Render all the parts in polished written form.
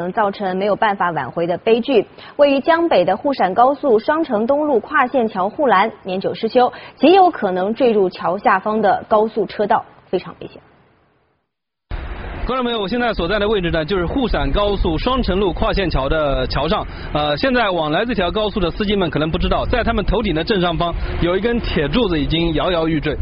能造成没有办法挽回的悲剧。位于江北的沪陕高速双城东路跨线桥护栏年久失修，极有可能坠入桥下方的高速车道，非常危险。 观众朋友，我现在所在的位置呢，就是沪陕高速双城路跨线桥的桥上。现在往来这条高速的司机们可能不知道，在他们头顶的正上方有一根铁柱子已经摇摇欲坠。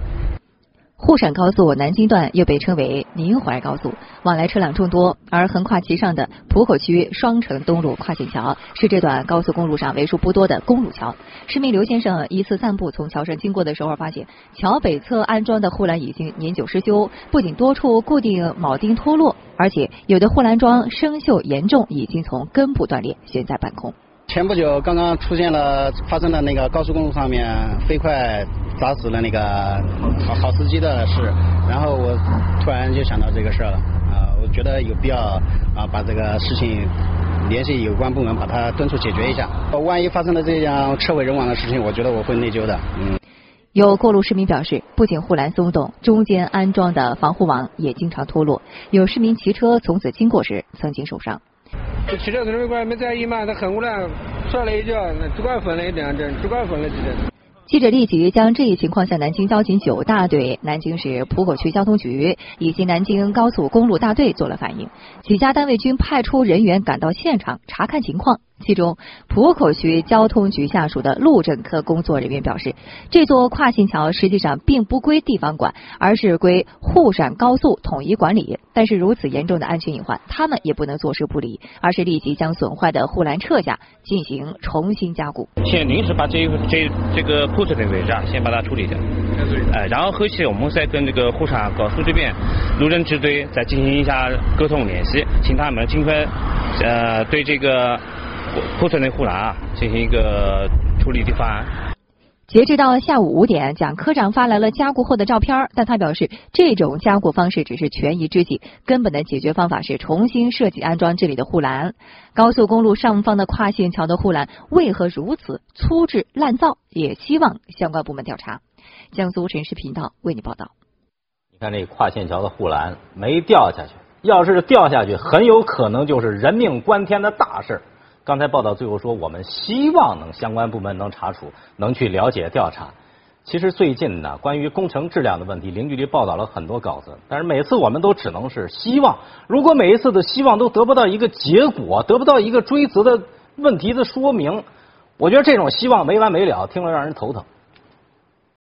沪陕高速南京段又被称为宁淮高速，往来车辆众多，而横跨其上的浦口区双城东路跨线桥是这段高速公路上为数不多的公路桥。市民刘先生一次散步从桥上经过的时候，发现桥北侧安装的护栏已经年久失修，不仅多处固定铆钉脱落，而且有的护栏桩生锈严重，已经从根部断裂，悬在半空。 前不久刚刚发生了那个高速公路上面飞快砸死了那个好司机的事，然后我突然就想到这个事儿了我觉得有必要把这个事情联系有关部门把它敦促解决一下。万一发生了这样车毁人亡的事情，我觉得我会内疚的。有过路市民表示，不仅护栏松动，中间安装的防护网也经常脱落，有市民骑车从此经过时曾经受伤。 这汽车指挥官没在意嘛，他横过来摔了一跤，那主管分了一点，主管分了几点。记者立即将这一情况向南京交警9大队、南京市浦口区交通局以及南京高速公路大队做了反映，几家单位均派出人员赶到现场查看情况。其中，浦口区交通局下属的路政科工作人员表示，这座跨线桥实际上并不归地方管，而是归沪陕高速统一管理。但是如此严重的安全隐患，他们也不能坐视不理，而是立即将损坏的护栏撤下，进行重新加固。先临时把这个破损的位置先把它处理掉，然后后期我们再跟这个沪陕高速这边路政支队再进行一下沟通联系，请他们尽快对这个破损的护栏进行一个处理的方案。截至到下午5点，蒋科长发来了加固后的照片，但他表示，这种加固方式只是权宜之计，根本的解决方法是重新设计安装这里的护栏。高速公路上方的跨线桥的护栏为何如此粗制滥造？也希望相关部门调查。江苏晨视频道为你报道。你看这跨线桥的护栏没掉下去，要是掉下去，很有可能就是人命关天的大事。刚才报道最后说，我们希望相关部门能查处，能去了解调查。其实最近呢，关于工程质量的问题，零距离报道了很多稿子，但是每次我们都只能是希望。如果每一次的希望都得不到一个结果，得不到一个追责的问题的说明，我觉得这种希望没完没了，听了让人头疼。